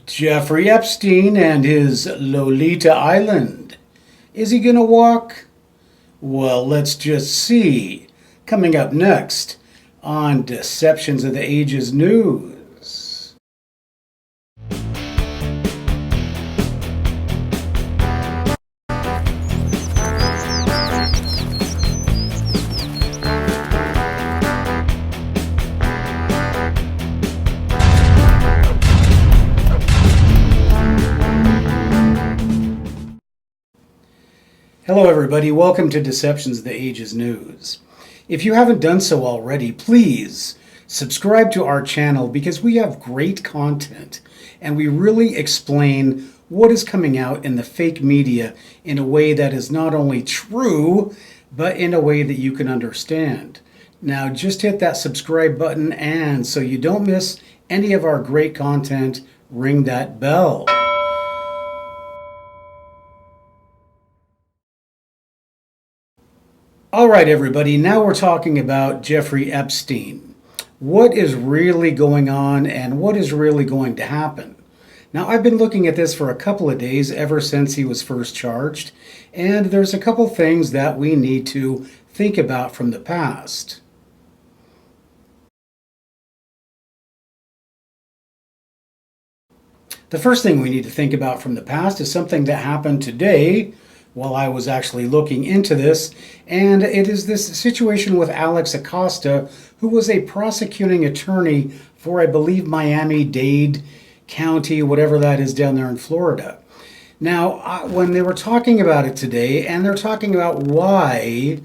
Jeffrey Epstein and his Lolita Island. Is he gonna walk? Well, let's just see. Coming up next on Deceptions of the Ages News. Hello, everybody. Welcome to Deceptions of the Ages News. If you haven't done so already, please subscribe to our channel because we have great content and we really explain what is coming out in the fake media in a way that is not only true, but in a way that you can understand. Now, just hit that subscribe button, and so you don't miss any of our great content, ring that bell. All right, everybody, now we're talking about Jeffrey Epstein. What is really going on and what is really going to happen? Now, I've been looking at this for a couple of days ever since he was first charged, and there's a couple things that we need to think about from the past. The first thing we need to think about from the past is something that happened today while I was actually looking into this, and it is this situation with Alex Acosta, who was a prosecuting attorney for, I believe, Miami-Dade County, whatever that is down there in Florida. Now, when they were talking about it today, and they're talking about why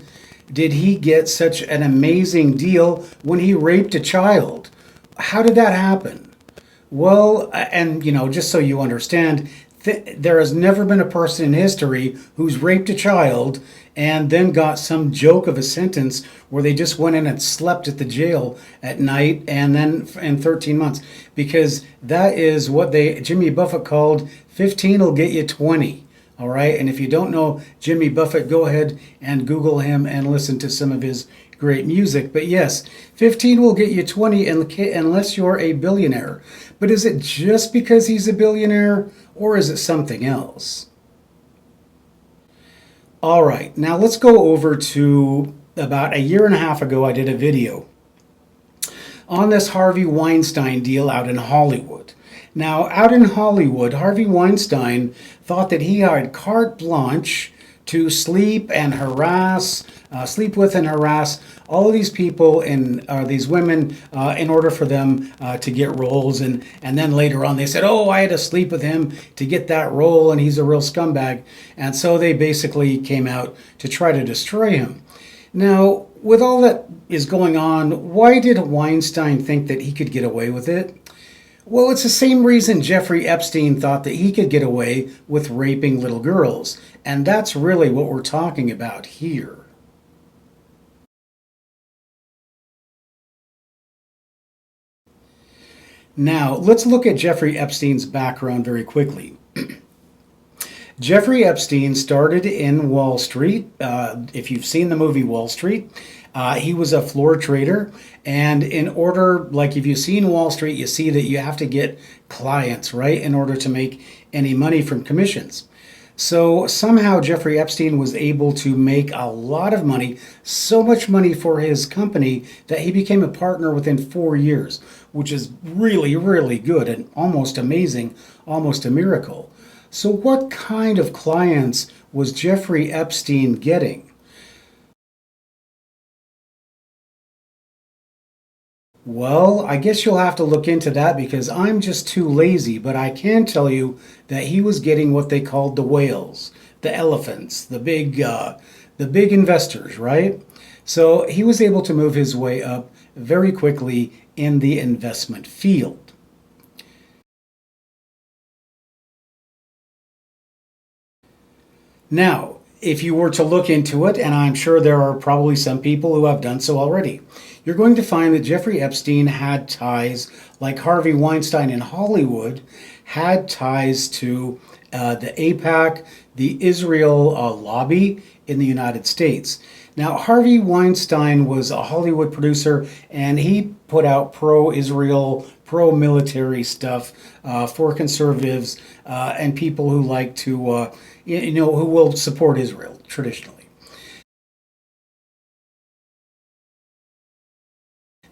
did he get such an amazing deal when he raped a child? How did that happen? Well, and just so you understand, there has never been a person in history who's raped a child and then got some joke of a sentence where they just went in and slept at the jail at night and then in 13 months. Because that is what Jimmy Buffett called 15 will get you 20. All right. And if you don't know Jimmy Buffett, go ahead and Google him and listen to some of his great music. But yes, 15 will get you 20 unless you're a billionaire. But is it just because he's a billionaire, or is it something else? All right, now let's go over to about a year and a half ago. I did a video on this Harvey Weinstein deal out in Hollywood. Now, out in Hollywood, Harvey Weinstein thought that he had carte blanche to sleep with and harass all of these people and these women in order for them to get roles. And then later on they said, oh, I had to sleep with him to get that role and he's a real scumbag. And so they basically came out to try to destroy him. Now, with all that is going on, why did Weinstein think that he could get away with it? Well, it's the same reason Jeffrey Epstein thought that he could get away with raping little girls. And that's really what we're talking about here. Now, let's look at Jeffrey Epstein's background very quickly. Jeffrey Epstein started in Wall Street. If you've seen the movie Wall Street, he was a floor trader. And in order, like if you've seen Wall Street, you see that you have to get clients, right, in order to make any money from commissions. So somehow Jeffrey Epstein was able to make a lot of money, so much money for his company that he became a partner within 4 years, which is really, really good and almost amazing, almost a miracle. So what kind of clients was Jeffrey Epstein getting? Well, I guess you'll have to look into that because I'm just too lazy, but I can tell you that he was getting what they called the whales, the elephants, the big investors, right? So he was able to move his way up very quickly in the investment field. Now, if you were to look into it, and I'm sure there are probably some people who have done so already, you're going to find that Jeffrey Epstein had ties, like Harvey Weinstein in Hollywood, had ties to the AIPAC, the Israel lobby in the United States. Now, Harvey Weinstein was a Hollywood producer, and he put out pro-Israel, pro-military stuff for conservatives and people who like to, who will support Israel traditionally.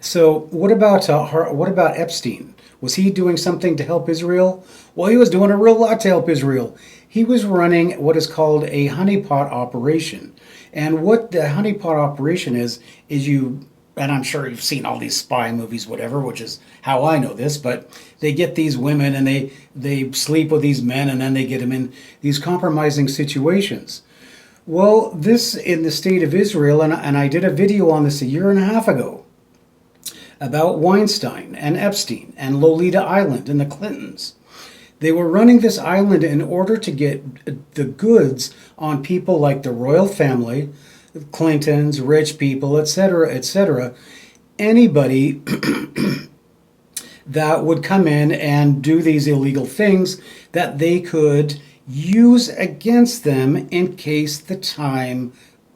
So what about Epstein? Was he doing something to help Israel? Well, he was doing a real lot to help Israel. He was running what is called a honeypot operation. And what the honeypot operation is you, and I'm sure you've seen all these spy movies, whatever, which is how I know this, but they get these women and they sleep with these men and then they get them in these compromising situations. Well, this in the state of Israel, and I did a video on this a year and a half ago about Weinstein and Epstein and Lolita Island and the Clintons. They were running this island in order to get the goods on people like the royal family, Clintons, rich people, etc., etc. Anybody that would come in and do these illegal things that they could use against them in case the time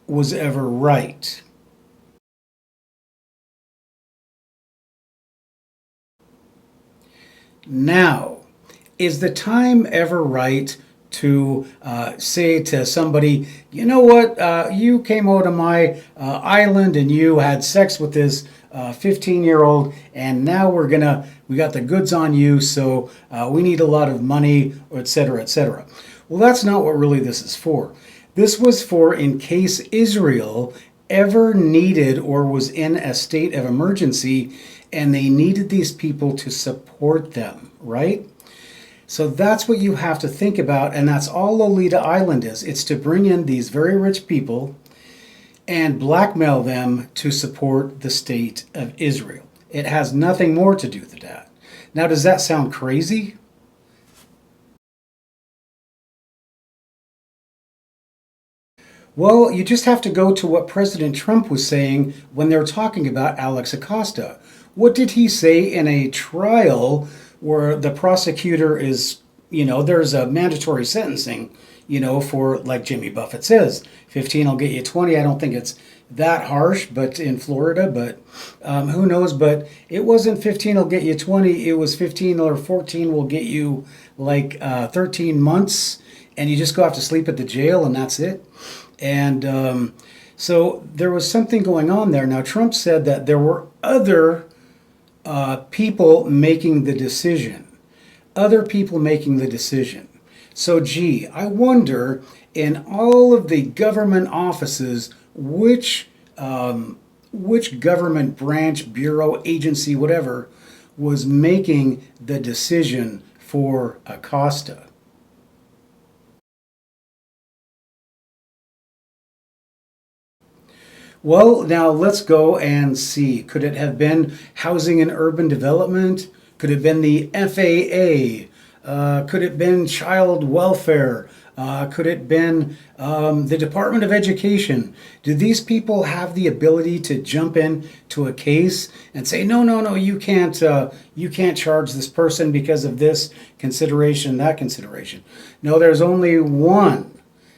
was ever right. Now, is the time ever right to say to somebody, you know what, you came out of my island and you had sex with this 15-year-old and now we got the goods on you, so we need a lot of money, etc., etc. Well, that's not what really this is for. This was for in case Israel ever needed or was in a state of emergency and they needed these people to support them, right? So that's what you have to think about, and that's all Lolita Island is. It's to bring in these very rich people and blackmail them to support the state of Israel. It has nothing more to do with that. Now, does that sound crazy? Well, you just have to go to what President Trump was saying when they were talking about Alex Acosta. What did he say in a trial where the prosecutor is, there's a mandatory sentencing, for, like Jimmy Buffett says, 15 will get you 20. I don't think it's that harsh, but in Florida, but who knows? But it wasn't 15 will get you 20. It was 15 or 14 will get you like 13 months, and you just go have to sleep at the jail, and that's it. And so there was something going on there. Now, Trump said that there were other people making the decision. Other people making the decision. So, gee, I wonder, in all of the government offices, which government branch, bureau, agency, whatever, was making the decision for Acosta. Well, now let's go and see. Could it have been Housing and Urban Development? Could it have been the FAA? Could it have been Child Welfare? Could it have been the Department of Education? Do these people have the ability to jump in to a case and say, no, you can't charge this person because of this consideration, that consideration? No, there's only one.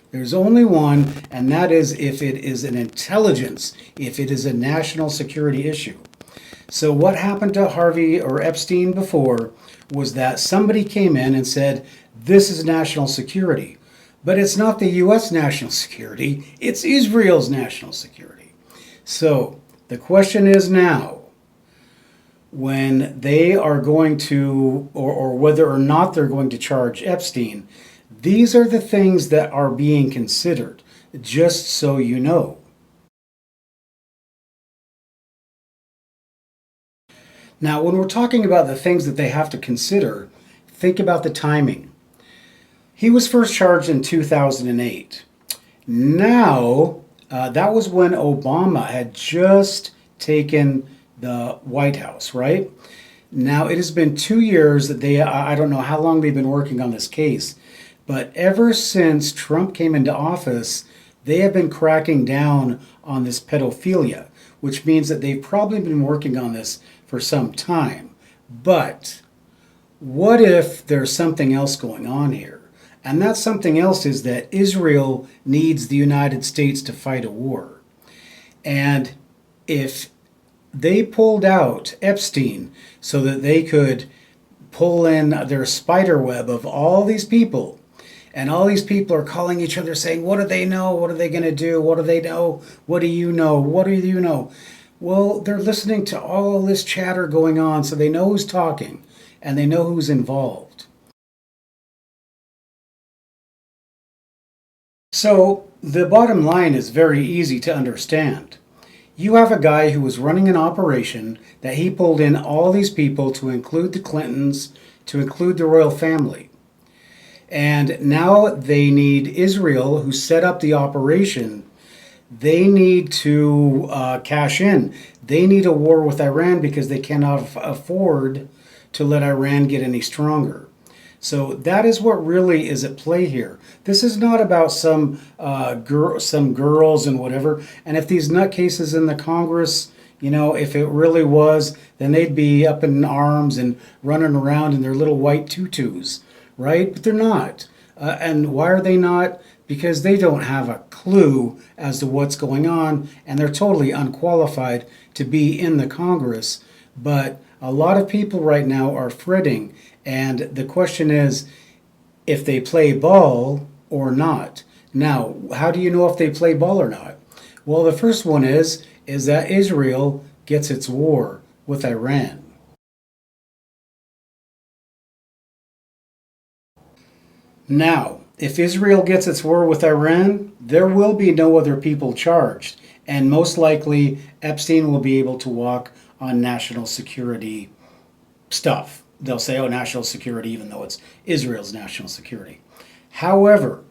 There's only one, and that is if it is an intelligence, if it is a national security issue. So what happened to Harvey or Epstein before was that somebody came in and said, this is national security. But it's not the U.S. national security, it's Israel's national security. So the question is now, when they are going to, or whether or not they're going to charge Epstein, these are the things that are being considered, just so you know. Now, when we're talking about the things that they have to consider, think about the timing. He was first charged in 2008. Now, that was when Obama had just taken the White House, right? Now, it has been 2 years that I don't know how long they've been working on this case. But ever since Trump came into office, they have been cracking down on this pedophilia, which means that they've probably been working on this for some time. But what if there's something else going on here? And that something else is that Israel needs the United States to fight a war. And if they pulled out Epstein so that they could pull in their spider web of all these people. And all these people are calling each other saying, what do they know? What are they going to do? What do they know? What do you know? What do you know? Well, they're listening to all this chatter going on, so they know who's talking and they know who's involved. So the bottom line is very easy to understand. You have a guy who was running an operation that he pulled in all these people, to include the Clintons, to include the royal family. And now they need Israel, who set up the operation. They need to cash in. They need a war with Iran because they cannot afford to let Iran get any stronger. So that is what really is at play here. This is not about some girls and whatever. And if these nutcases in the Congress, if it really was, then they'd be up in arms and running around in their little white tutus, right? But they're not. And why are they not? Because they don't have a clue as to what's going on, and they're totally unqualified to be in the Congress. But a lot of people right now are fretting, and the question is if they play ball or not. Now, how do you know if they play ball or not? Well, the first one is that Israel gets its war with Iran. Now, if Israel gets its war with Iran, there will be no other people charged, and most likely Epstein will be able to walk on national security stuff. They'll say, oh, national security, even though it's Israel's national security. However,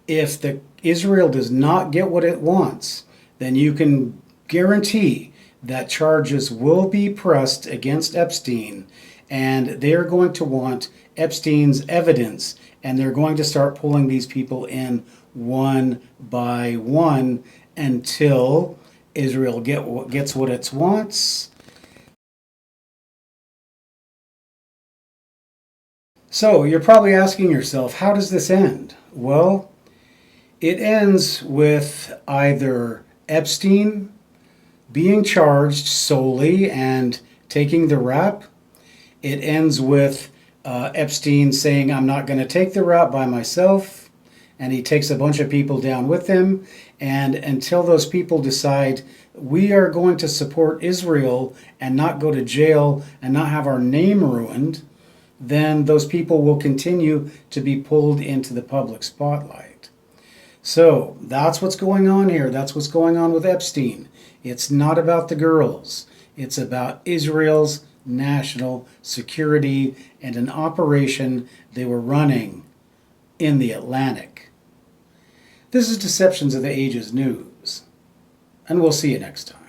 if Israel does not get what it wants, then you can guarantee that charges will be pressed against Epstein, and they're going to want Epstein's evidence, and they're going to start pulling these people in one by one until Israel gets what it wants. So you're probably asking yourself, how does this end? Well, it ends with either Epstein being charged solely and taking the rap. It ends with Epstein saying, I'm not going to take the rap by myself, and he takes a bunch of people down with him. And until those people decide we are going to support Israel and not go to jail and not have our name ruined, then those people will continue to be pulled into the public spotlight. So that's what's going on here. That's what's going on with Epstein. It's not about the girls. It's about Israel's national security and an operation they were running in the Atlantic. This is Deceptions of the Ages News, and we'll see you next time.